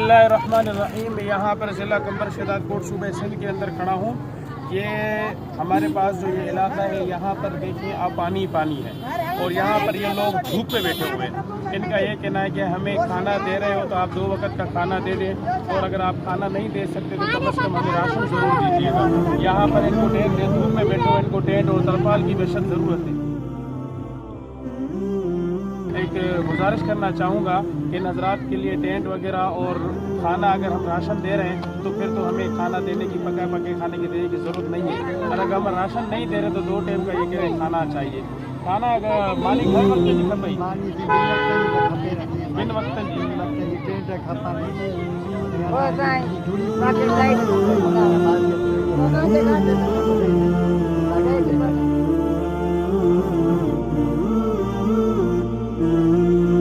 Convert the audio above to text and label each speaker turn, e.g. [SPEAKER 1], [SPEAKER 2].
[SPEAKER 1] बिस्मिल्लाहिर्रहमानिर्रहीम। यहाँ पर ज़िला कंबर शहदाद कोट सूबे सिंध के अंदर खड़ा हूँ। ये हमारे पास जो ये इलाका है, यहाँ पर देखिए आप पानी पानी है और यहाँ पर ये लोग धूप पे बैठे हुए हैं। इनका ये कहना है कि हमें खाना दे रहे हो तो आप 2 वक्त का खाना दे दें, और अगर आप खाना नहीं दे सकते तो कम से कम हमें राशन ज़रूर दीजिएगा। यहाँ पर इनको टेंट दे, धूप में बैठे हुए इनको टेंट और तरपाल की बेशक ज़रूरत है। एक गुजारिश करना चाहूँगा कि हज़रात के लिए टेंट वगैरह और खाना, अगर हम राशन दे रहे हैं तो फिर तो हमें खाना देने की, पका पके खाने की देने की ज़रूरत नहीं है। और अगर हम राशन नहीं दे रहे तो 2 टाइम का ये कह खाना चाहिए। खाना अगर मालिक हर वक्त जी खपे बिन वक्त जी